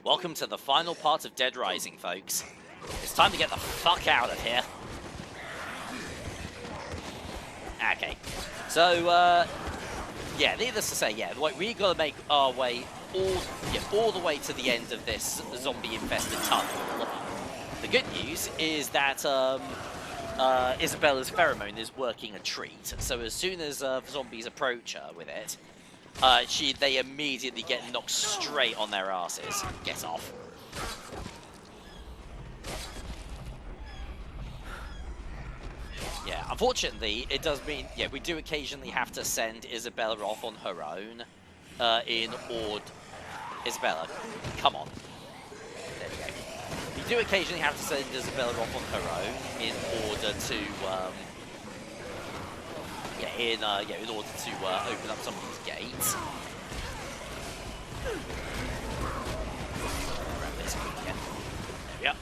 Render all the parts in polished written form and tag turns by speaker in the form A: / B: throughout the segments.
A: Welcome to the final part of Dead Rising, folks. It's time to get the fuck out of here. Okay, so, yeah, needless to say, yeah, we gotta make our way all the way to the end of this zombie-infested tunnel. The good news is that, Isabella's pheromone is working a treat, so as soon as zombies approach her with it, they immediately get knocked straight on their asses. Get off. Yeah, unfortunately, it does mean, yeah, we do occasionally have to send Isabella off on her own, in order... Isabella, come on. There we go. We do occasionally have to send Isabella off on her own in order to, in order to open up some of these gates. Grab this quick again. There we are.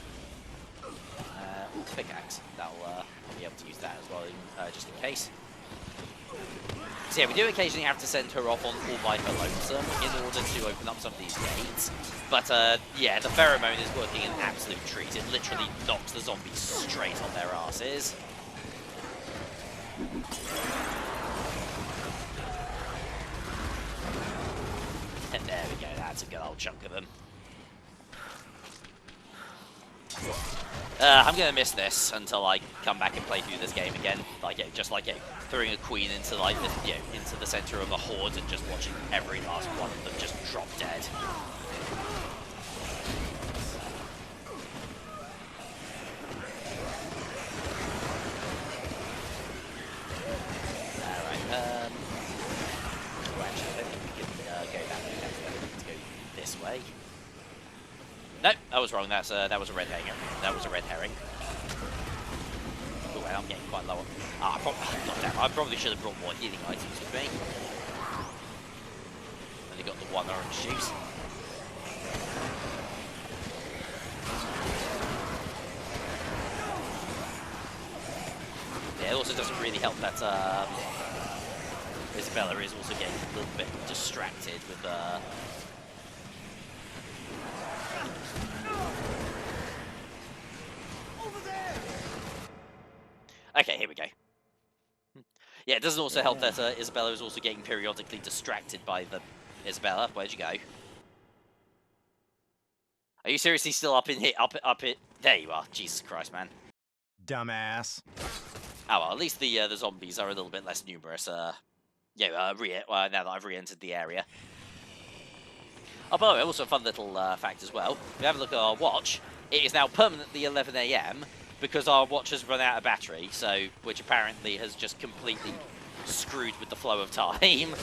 A: Ooh, pickaxe. I'll be able to use that as well, just in case. So yeah, we do occasionally have to send her off on all by her lonesome in order to open up some of these gates. But yeah, the pheromone is working an absolute treat. It literally knocks the zombies straight on their asses. And there we go, that's a good old chunk of them. I'm gonna miss this until I come back and play through this game again. Like, just like throwing a queen into like this, into the center of a horde and just watching every last one of them just drop dead. Alright, actually, I don't think we can go that way. I think we need to go this way. No, I was wrong. That was a red herring. That was a red herring. Oh, well, I'm getting quite low. I probably should have brought more healing items with me. Only got the one orange juice. Yeah, it also doesn't really help that Isabella is also getting a little bit distracted with Okay, here we go. Yeah, it doesn't also help that Isabella is also getting periodically distracted by the... Isabella, where'd you go? Are you seriously still up in here? Up it? There you are. Jesus Christ, man.
B: Dumbass.
A: Oh, well, at least the zombies are a little bit less numerous. Now that I've re-entered the area. Oh, by the way, also a fun little fact as well. If you have a look at our watch, it is now permanently 11 AM, because our watch has run out of battery, so which apparently has just completely screwed with the flow of time.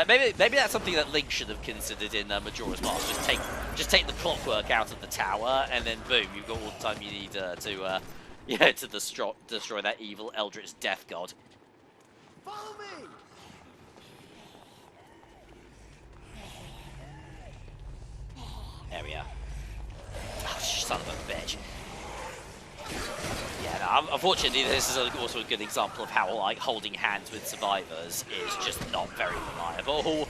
A: maybe that's something that Link should have considered in Majora's Mask. Just take the clockwork out of the tower, and then boom, you've got all the time you need to destroy that evil Eldritch Death God.
C: Follow me.
A: There we are. Oh, son of a bitch. Yeah, no, unfortunately, this is also a good example of how, like, holding hands with survivors is just not very reliable.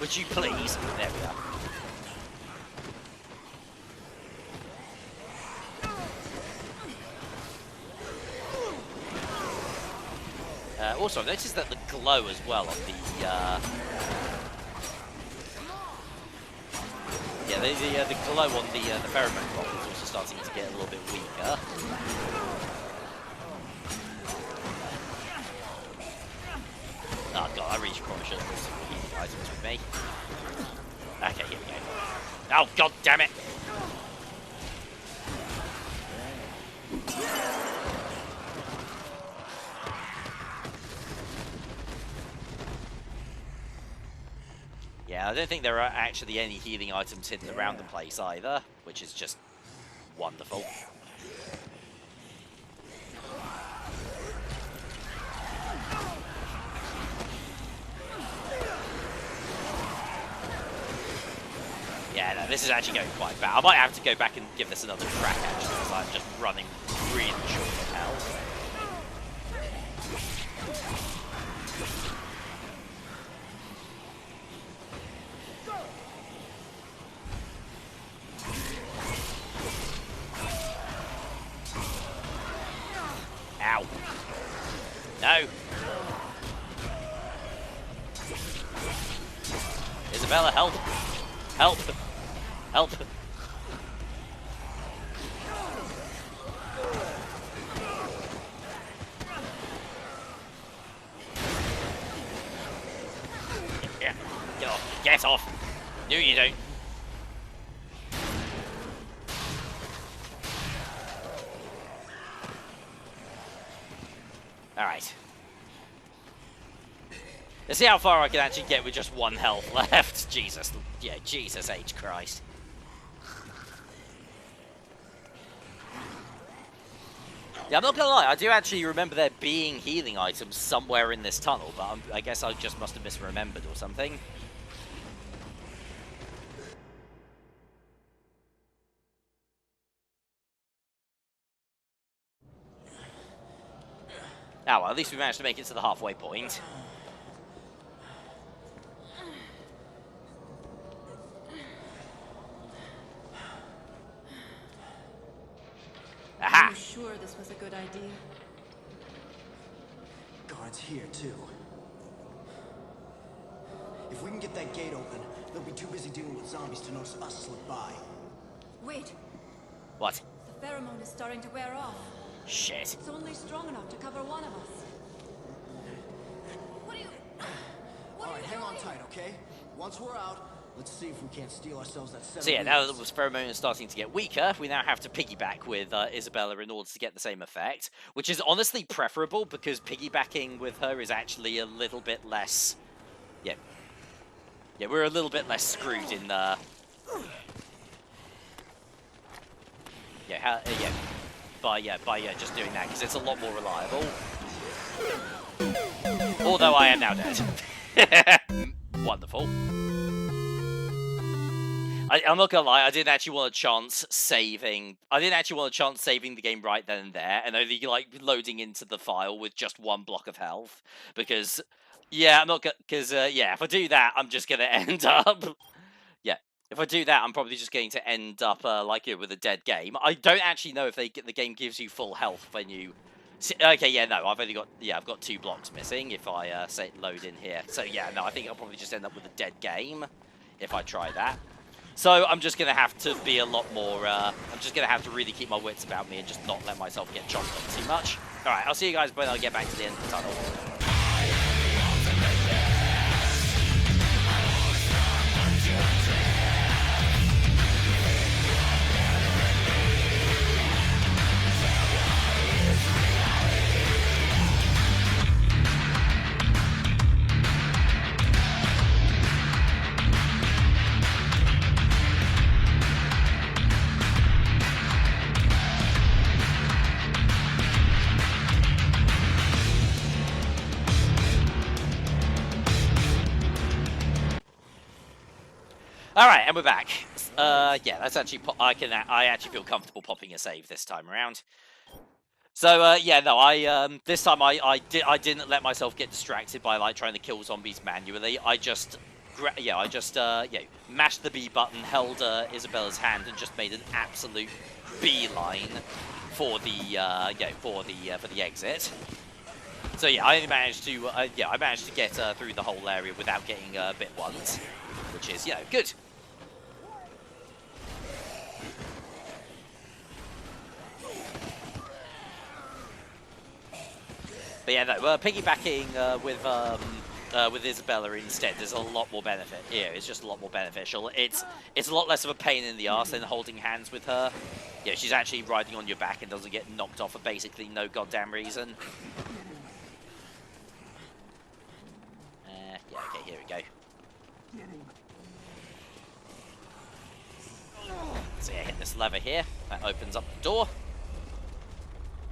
A: Would you please? There we are. Also, I've noticed that the glow as well on the the glow on the pheromone bomb is also starting to get a little bit weaker. Oh god, I really probably should have put some healing items with me. Okay, here we go. Oh god damn it! Yeah, I don't think there are actually any healing items hidden around the place either, which is just wonderful. Yeah, no, this is actually going quite bad. I might have to go back and give this another crack, actually, because I'm just running really short of health. No. Isabella, help. Help. Help. Yeah. Get off. Get off. No, you don't. Alright. Let's see how far I can actually get with just 1 health left. Jesus. Yeah, Jesus H. Christ. Yeah, I'm not gonna lie, I do actually remember there being healing items somewhere in this tunnel, but I guess I just must have misremembered or something. Ah, well, at least we managed to make it to the halfway point. Aha!
D: Are you sure this was a good idea?
C: Guards here, too. If we can get that gate open, they'll be too busy dealing with zombies to notice us slip by.
D: Wait,
A: What?
D: the pheromone is starting to wear off.
A: Shit.
D: It's only strong enough to cover one of us. What are you... What
C: All
D: are
C: right,
D: you
C: hang on
D: doing?
C: tight, okay? Once we're out, let's see if we can't steal ourselves that 7
A: So yeah, now that
C: meters.
A: the pheromone is starting to get weaker, we now have to piggyback with Isabella in order to get the same effect, which is honestly preferable because piggybacking with her is actually a little bit less... Yeah. Yeah, we're a little bit less screwed in the... Yeah, by just doing that, because it's a lot more reliable. Although I am now dead. Wonderful. I'm not gonna lie, I didn't actually want a chance saving the game right then and there, and only like loading into the file with just 1 block of health, because yeah, if I do that, I'm just gonna end up if I do that, I'm probably just going to end up with a dead game. I don't actually know if the game gives you full health when you. Okay, yeah, no, I've got 2 blocks missing if I say load in here. So yeah, no, I think I'll probably just end up with a dead game if I try that. So I'm just gonna have to be a lot more. I'm just gonna have to really keep my wits about me and just not let myself get chomped on too much. All right, I'll see you guys when I get back to the end of the tunnel. All right, and we're back. Yeah, that's actually I actually feel comfortable popping a save this time around. So yeah, no, this time I didn't let myself get distracted by like trying to kill zombies manually. I just mashed the B button, held Isabella's hand, and just made an absolute beeline for the exit. So yeah, I managed to get through the whole area without getting bit once, which is good. But yeah, no, piggybacking with Isabella instead, there's a lot more benefit. Yeah, it's just a lot more beneficial. It's a lot less of a pain in the arse than holding hands with her. Yeah, she's actually riding on your back and doesn't get knocked off for basically no goddamn reason. Yeah, okay, here we go. So yeah, hit this lever here. That opens up the door.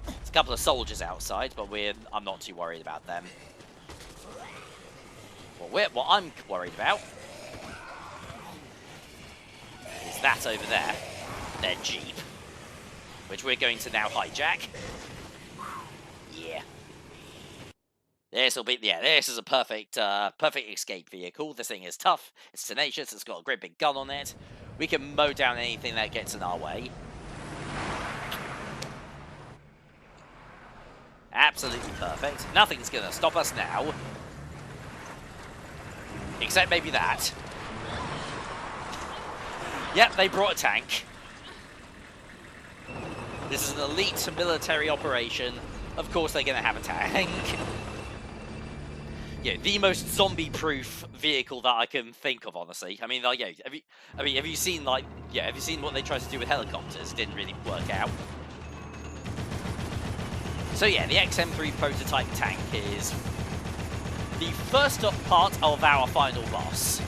A: There's a couple of soldiers outside, but I'm not too worried about them. What I'm worried about is that over there, their Jeep, which we're going to now hijack. Yeah. This is a perfect escape vehicle. This thing is tough, it's tenacious, it's got a great big gun on it. We can mow down anything that gets in our way. Absolutely perfect. Nothing's gonna stop us now. Except maybe that. Yep, they brought a tank. This is an elite military operation. Of course they're gonna have a tank. Yeah, the most zombie-proof vehicle that I can think of, honestly. I mean, like, yeah, have you seen, like, yeah, have you seen what they tried to do with helicopters? It didn't really work out. So yeah, the XM3 prototype tank is the first part of our final boss.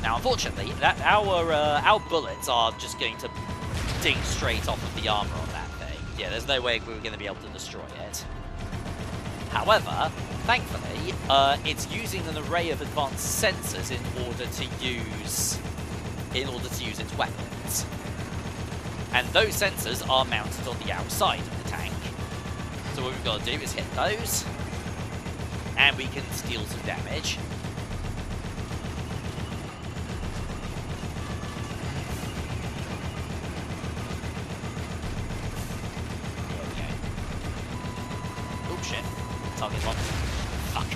A: Now, unfortunately, our bullets are just going to ding straight off of the armor on that thing. Yeah, there's no way we're going to be able to destroy it. However, thankfully, it's using an array of advanced sensors in order to use its weapons. And those sensors are mounted on the outside of the tank. So what we've got to do is hit those, and we can steal some damage. There we go. Oh shit. Target locked. Fuck.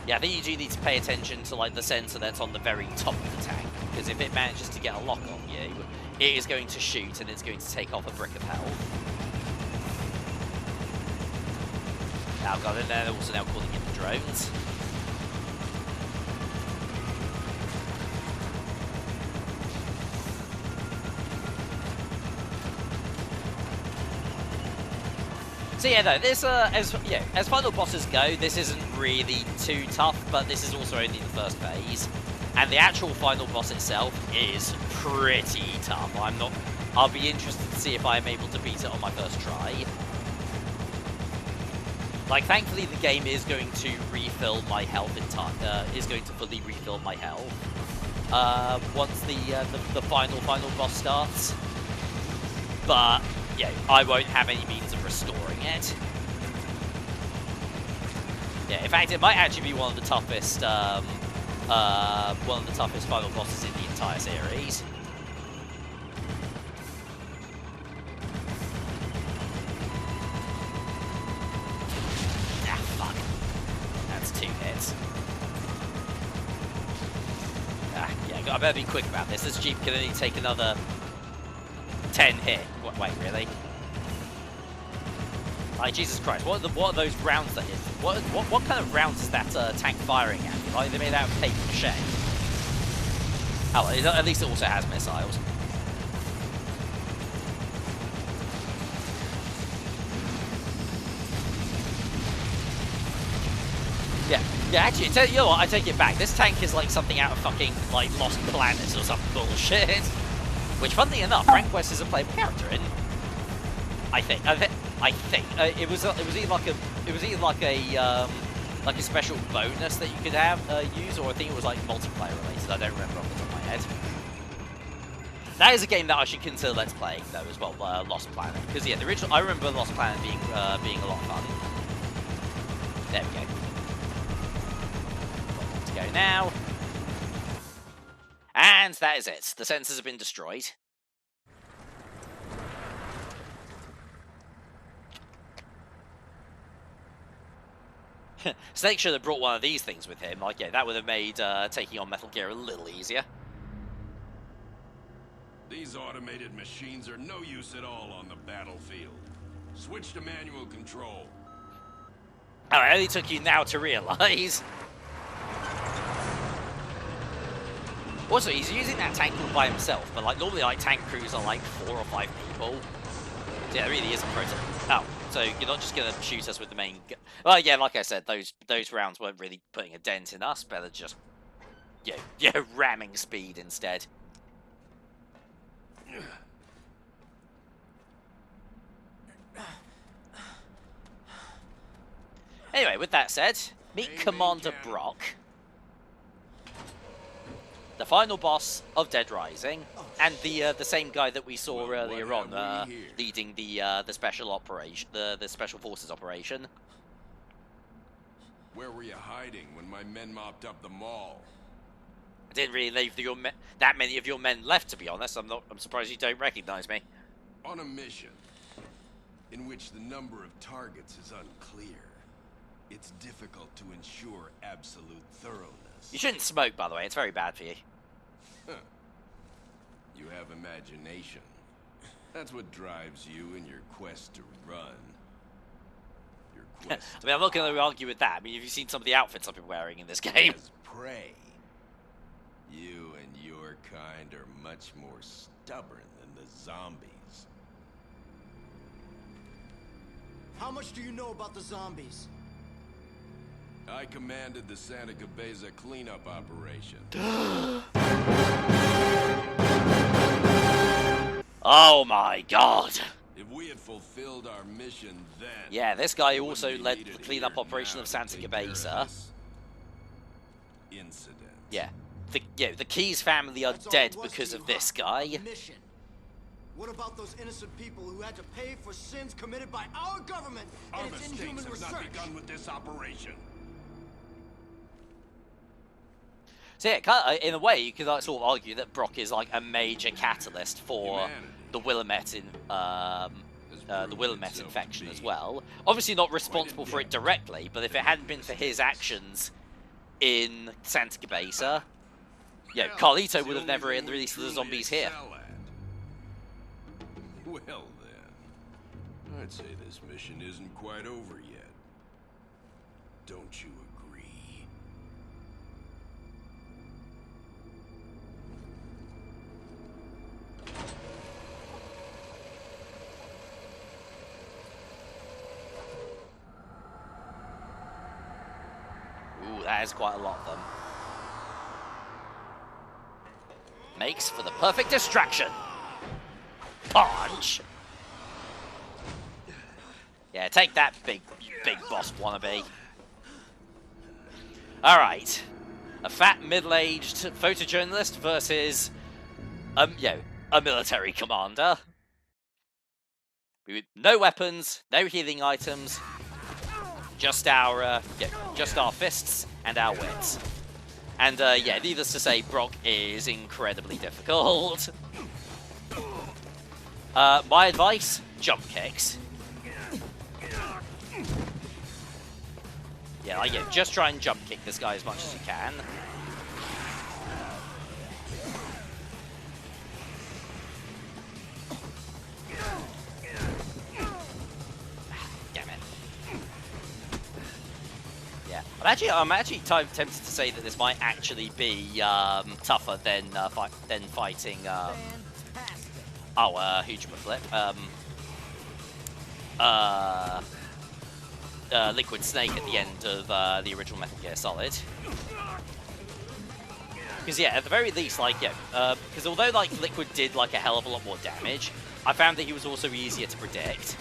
A: Yeah, I think you do need to pay attention to like the sensor that's on the very top of the tank, because if it manages to get a lock on you, it is going to shoot and it's going to take off a brick of health. Now, God, and they're also now calling in the drones. So yeah, no, this as final bosses go, this isn't really too tough, but this is also only the first phase, and the actual final boss itself is pretty tough. I'll be interested to see if I'm able to beat it on my first try. Like, thankfully, the game is going to refill my health in time. Is going to fully refill my health once the final boss starts. But yeah, I won't have any means of restoring it. Yeah, in fact, it might actually be one of the toughest final bosses in the entire series. Ah, fuck. That's 2 hits. Ah, yeah, I better be quick about this. This Jeep can only take another 10 hit. Wait, really? Like, Jesus Christ, what are those rounds that is? What kind of rounds is that tank firing at? Like, they made out of paper mache. Oh, at least it also has missiles. Yeah, actually, you know what, I take it back. This tank is like something out of fucking, like, Lost Planets or some bullshit. Which, funnily enough, Frank West is a playable character in. I think. It was either like a special bonus that you could have use, or I think it was like multiplayer related. I don't remember off the top of my head. That is a game that I should consider let's playing though as well. Lost Planet, because yeah, the original. I remember Lost Planet being a lot of fun. There we go. Let's go now. And that is it. The sensors have been destroyed. Snake should have brought one of these things with him. Like, yeah, that would have made taking on Metal Gear a little easier.
E: These automated machines are no use at all on the battlefield. Switch to manual control.
A: Oh, it only took you now to realise. Also, he's using that tank all by himself, but like normally, like tank crews are like 4 or 5 people. So, yeah, it really is a prototype. Oh, so you're not just gonna shoot us with the main gun. Well, yeah, like I said, those rounds weren't really putting a dent in us. Better just, yeah, ramming speed instead. Anyway, with that said, meet Commander Brock, the final boss of Dead Rising, and the same guy that we saw earlier on, leading the special operation, the special forces operation.
E: Where were you hiding when my men mopped up the mall?
A: I didn't really leave that many of your men left, to be honest. I'm surprised you don't recognize me.
E: On a mission. in which the number of targets is unclear. It's difficult to ensure absolute thoroughness.
A: You shouldn't smoke, by the way. It's very bad for you.
E: Huh. You have imagination. That's what drives you in your quest to run. Your quest
A: I mean, I'm not going to argue with that. I mean, have you seen some of the outfits I've been wearing in this game?
E: as prey. You and your kind are much more stubborn than the zombies.
C: How much do you know about the zombies?
E: I commanded the Santa Cabeza cleanup operation.
A: Oh my god!
E: If we had fulfilled our mission then...
A: Yeah, this guy
E: we
A: also
E: wouldn't be
A: led
E: needed
A: the cleanup
E: here
A: operation
E: now
A: of
E: to
A: Santa
E: take care of
A: Cabeza.
E: this incident.
A: Yeah. The Keys family are
C: That's all
A: dead
C: it was
A: because
C: to
A: of
C: you,
A: this
C: huh?
A: guy.
C: A mission. What about those innocent people who had to pay for sins committed by our government
E: Our
C: and its
E: mistakes
C: inhuman
E: have
C: research?
E: not begun with this operation.
A: So yeah, in a way, you could like, sort of argue that Brock is like a major catalyst for
E: Humanity
A: the Willamette the Willamette
E: itself
A: infection
E: to
A: as
E: be
A: well. Obviously not responsible for it directly, but if it hadn't been for his actions in Santa Cabeza, yeah,
E: Hell,
A: Carlito
E: it's
A: would have
E: the
A: never
E: only thing we
A: released the
E: truly
A: zombies here.
E: excel at. Well then, I'd say this mission isn't quite over yet. Don't you agree?
A: Ooh, that is quite a lot of them. Makes for the perfect distraction. Punch! Yeah, take that, big boss wannabe. Alright. A fat, middle-aged photojournalist versus, a military commander. With no weapons, no healing items, just our fists and our wits. And yeah, needless to say, Brock is incredibly difficult. My advice: jump kicks. Yeah, just try and jump kick this guy as much as you can. Damn it. Yeah, I'm actually tempted to say that this might actually be tougher than fighting. Hujima Flip. Liquid Snake at the end of the original Metal Gear Solid. Because yeah, at the very least, because although Liquid did a hell of a lot more damage, I found that he was also easier to predict.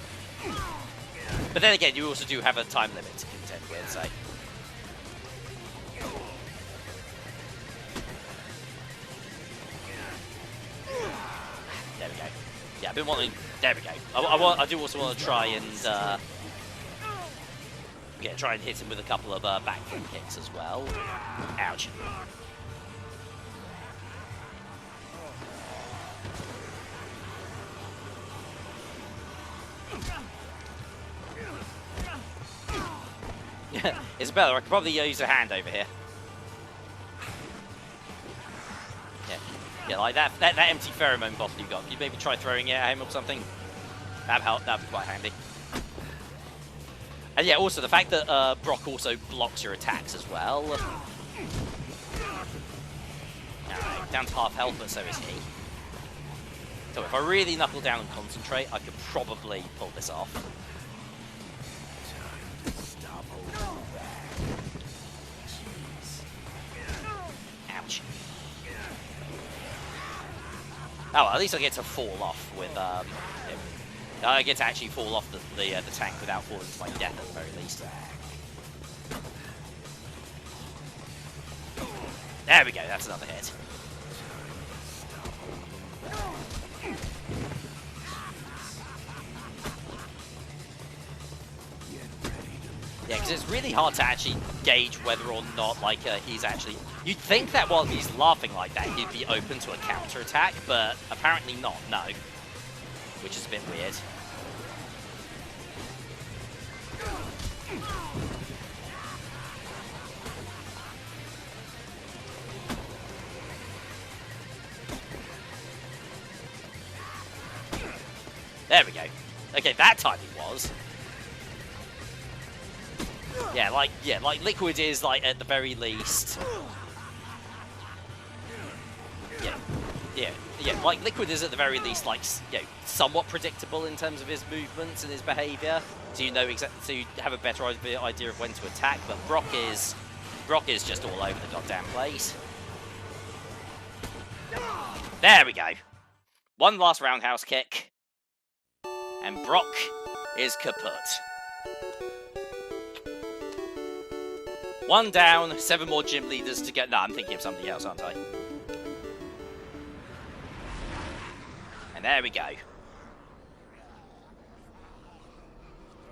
A: But then again, you also do have a time limit to contend with, so. There we go. Yeah, I've been wanting. There we go. I do also want to try and try and hit him with a couple of backflip kicks as well. Ouch. Isabella, I could probably use a hand over here. Yeah, like that empty pheromone bottle you got. Could you maybe try throwing it at him or something? That'd help. That'd be quite handy. And yeah, also the fact that Brock also blocks your attacks as well. Alright, down to half health, but so is he. So if I really knuckle down and concentrate, I could probably pull this off. Ouch. Oh, well, at least I get to fall off with him. I get to actually fall off the tank without falling to my death at the very least. There we go, that's another hit. Yeah, because it's really hard to actually gauge whether or not he's actually... You'd think that while he's laughing like that, he'd be open to a counterattack, but apparently not, no. Which is a bit weird. There we go. Okay, that time it was. Yeah, like Liquid is like at the very least. Yeah, like Liquid is at the very least like somewhat predictable in terms of his movements and his behavior. So you know so you have a better idea of when to attack. But Brock is just all over the goddamn place. There we go. One last roundhouse kick, and Brock is kaput. 1 down, 7 more gym leaders to get. No, I'm thinking of somebody else, aren't I? And there we go.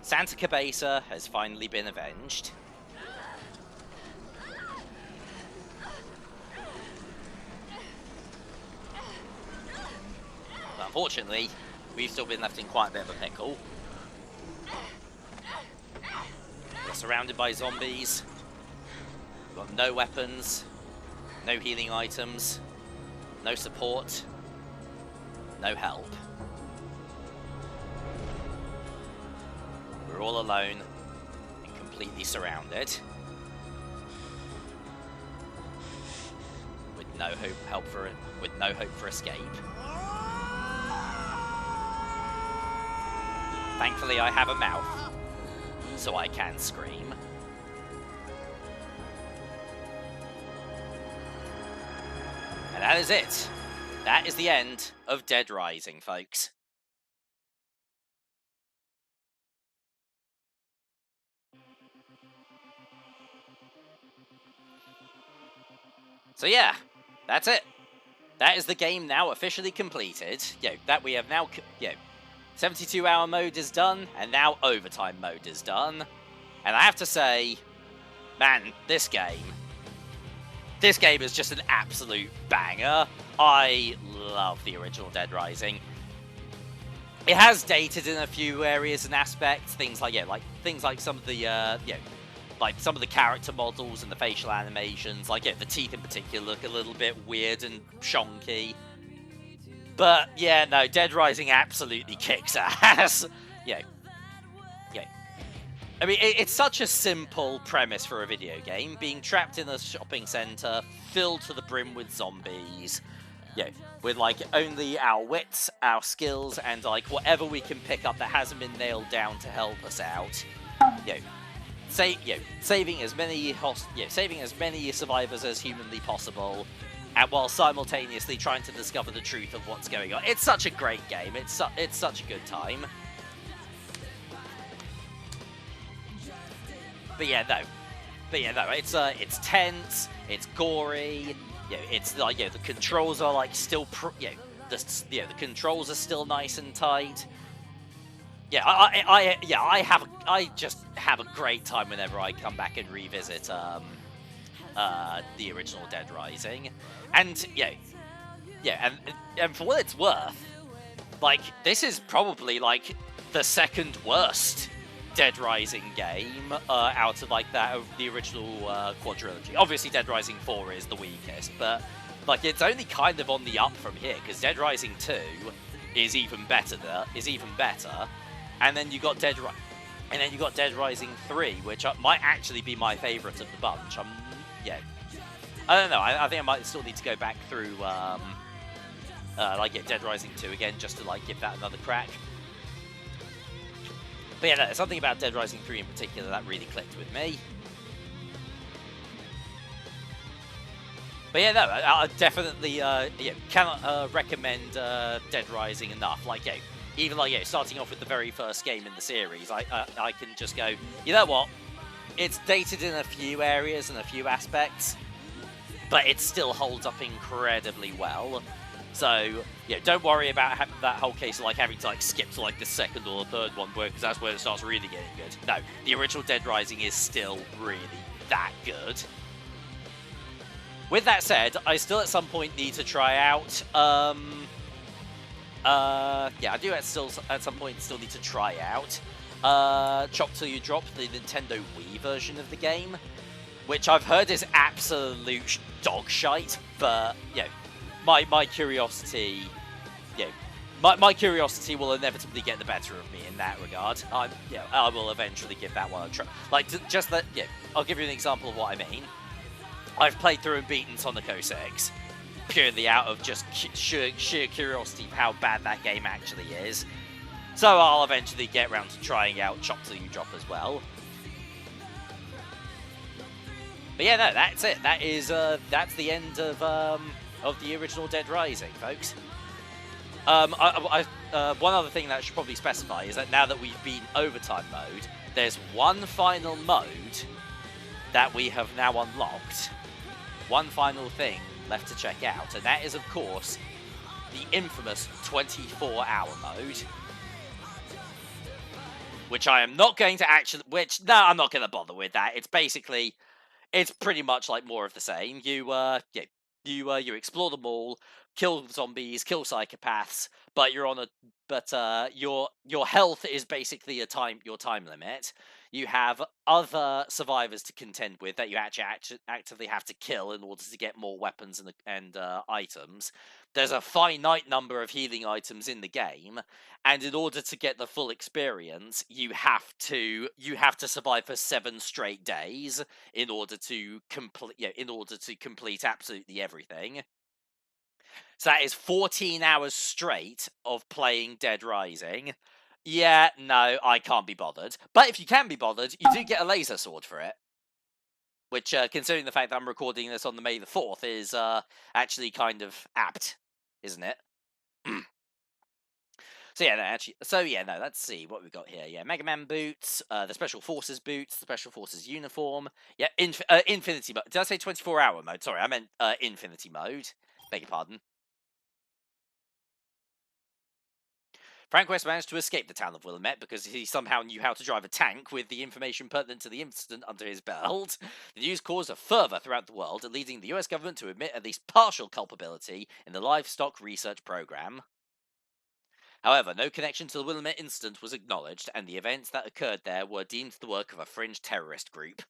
A: Santa Cabeza has finally been avenged. But unfortunately, we've still been left in quite a bit of a pickle. We're surrounded by zombies. We've got no weapons, no healing items, no support, no help. We're all alone and completely surrounded, with no hope for escape. Thankfully, I have a mouth, so I can scream. And that is it. That is the end of Dead Rising, folks. So yeah, that's it. That is the game now officially completed. That we have now, 72-hour mode is done, and now overtime mode is done. And I have to say, man, this game is just an absolute banger. I love the original Dead Rising. It has dated in a few areas and aspects, things like some of the like some of the character models and the facial animations, the teeth in particular look a little bit weird and shonky. But yeah, no, Dead Rising absolutely kicks ass. I mean, it's such a simple premise for a video game, being trapped in a shopping center filled to the brim with zombies. With only our wits, our skills, and whatever we can pick up that hasn't been nailed down to help us out. Saving as many survivors as humanly possible, and while simultaneously trying to discover the truth of what's going on. It's such a great game. It's such a good time. But yeah, no. It's tense. It's gory. It's the controls are still the controls are still nice and tight. I just have a great time whenever I come back and revisit the original Dead Rising, and and for what it's worth, this is probably the second worst Dead Rising game out of that of the original quadrilogy. Obviously, Dead Rising 4 is the weakest, but it's only kind of on the up from here, because Dead Rising 2 is even better. And then you got Dead Rising 3, which might actually be my favourite of the bunch. I don't know. I think I might still need to go back through Dead Rising 2 again, just to give that another crack. But yeah, no, there's something about Dead Rising 3 in particular that really clicked with me. But yeah, no, I definitely cannot recommend Dead Rising enough. Even starting off with the very first game in the series, I can just go, you know what? It's dated in a few areas and a few aspects, but it still holds up incredibly well. So don't worry about that whole case of having to skip to the second or the third one, because that's where it starts really getting good. No, the original Dead Rising is still really that good. With that said, I still at some point need to try out. I do at some point still need to try out Chop Till You Drop, the Nintendo Wii version of the game, which I've heard is absolute dog shite, but my curiosity my curiosity will inevitably get the better of me in that regard. I will eventually give that one a try. Like, just that, I'll give you an example of what I mean. I've played through and beaten Sonic 06 purely out of just sheer curiosity of how bad that game actually is. So I'll eventually get around to trying out Chop Till You Drop as well. But yeah, no, that's it. That's the end of the original Dead Rising, folks. One other thing that I should probably specify is that now that we've been overtime mode, there's one final mode that we have now unlocked. One final thing left to check out, and that is, of course, the infamous 24-hour mode. Which I am not going to actually... I'm not going to bother with that. It's basically... It's pretty much like more of the same. You explore them all, kill zombies, kill psychopaths, but you're on a... your health is basically your time limit. You have other survivors to contend with that you actually actively have to kill in order to get more weapons and items. There's a finite number of healing items in the game, and in order to get the full experience, you have to survive for 7 straight days in order to complete absolutely everything. So that is 14 hours straight of playing Dead Rising. Yeah, no, I can't be bothered. But if you can be bothered, you do get a laser sword for it. Which, considering the fact that I'm recording this on the May the 4th, is actually kind of apt, isn't it? Let's see what we've got here. Yeah, Mega Man boots, the Special Forces boots, the Special Forces uniform. Yeah, Infinity mode. Did I say 24-hour mode? Sorry, I meant Infinity mode. Beg your pardon. Frank West managed to escape the town of Willamette because he somehow knew how to drive a tank with the information pertinent to the incident under his belt. The news caused a fervor throughout the world, leading the US government to admit at least partial culpability in the livestock research program. However, no connection to the Willamette incident was acknowledged, and the events that occurred there were deemed the work of a fringe terrorist group.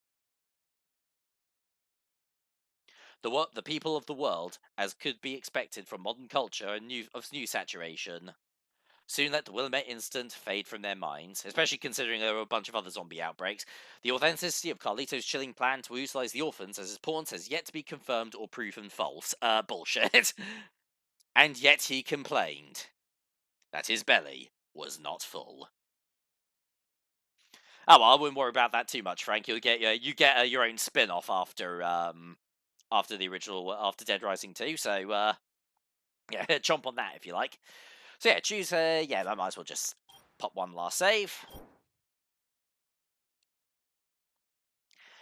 A: The people of the world, as could be expected from modern culture and news saturation, soon let the Willamette incident fade from their minds, especially considering there were a bunch of other zombie outbreaks. The authenticity of Carlito's chilling plan to utilize the orphans as his pawns has yet to be confirmed or proven false. Bullshit. And yet he complained that his belly was not full. Oh well, I wouldn't worry about that too much, Frank. You get your own spin-off after the original, after Dead Rising 2. So yeah, chomp on that if you like. So yeah, choose I might as well just pop one last save.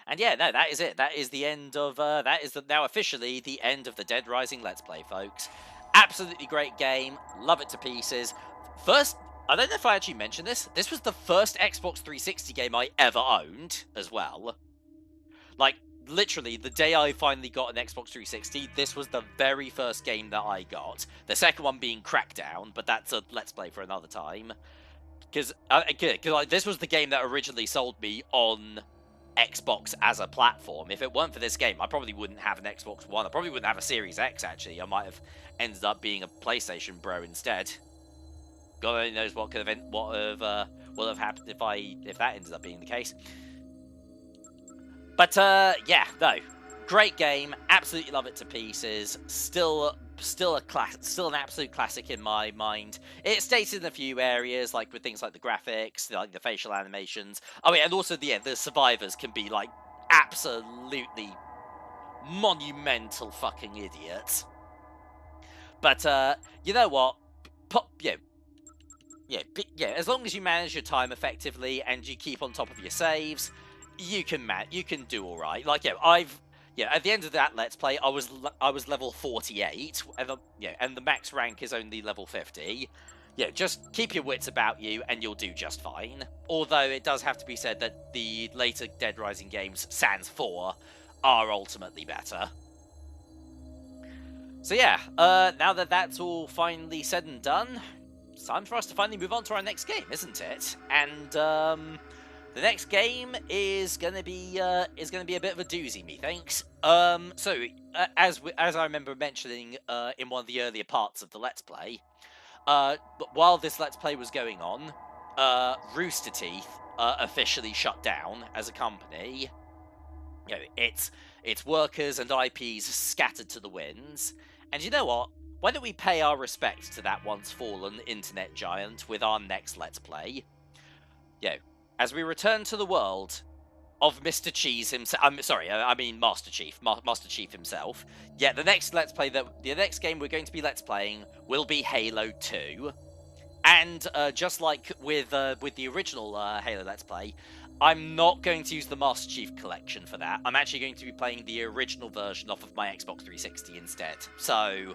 A: And yeah, no, that is it. That is the end of now officially the end of the Dead Rising Let's Play, folks. Absolutely great game. Love it to pieces. First, I don't know if I actually mentioned this. This was the first Xbox 360 game I ever owned as well. Like, literally, the day I finally got an Xbox 360, this was the very first game that I got. The second one being Crackdown, but that's a Let's Play for another time. Because this was the game that originally sold me on Xbox as a platform. If it weren't for this game, I probably wouldn't have an Xbox One. I probably wouldn't have a Series X, actually. I might have ended up being a PlayStation bro instead. God only knows what could have will have happened if that ended up being the case. But yeah, no, great game. Absolutely love it to pieces. Still an absolute classic in my mind. It's dated in a few areas, like with things like the graphics, like the facial animations. Oh yeah, and also the survivors can be like absolutely monumental fucking idiots. But you know what? As long as you manage your time effectively and you keep on top of your saves, you can do all right. Like at the end of that Let's Play, I was level 48, and the max rank is only level 50. Yeah, just keep your wits about you, and you'll do just fine. Although it does have to be said that the later Dead Rising games, sans 4, are ultimately better. So yeah, now that that's all finally said and done, it's time for us to finally move on to our next game, isn't it? And the next game is gonna be a bit of a doozy, methinks. As I remember mentioning in one of the earlier parts of the Let's Play, But while this Let's Play was going on, Rooster Teeth officially shut down as a company. You know, its workers and IPs scattered to the winds. And you know what? Why don't we pay our respect to that once fallen internet giant with our next Let's Play? You know, as we return to the world of Mr. Cheese himself. I mean Master Chief. Master Chief himself. Yeah, the next Let's Play, the next game we're going to be Let's Playing will be Halo 2. And just like with the original Halo Let's Play, I'm not going to use the Master Chief collection for that. I'm actually going to be playing the original version off of my Xbox 360 instead. So,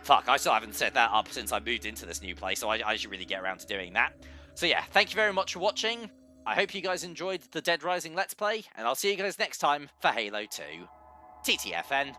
A: fuck, I still haven't set that up since I moved into this new place, so I should really get around to doing that. So yeah, thank you very much for watching. I hope you guys enjoyed the Dead Rising Let's Play, and I'll see you guys next time for Halo 2. TTFN.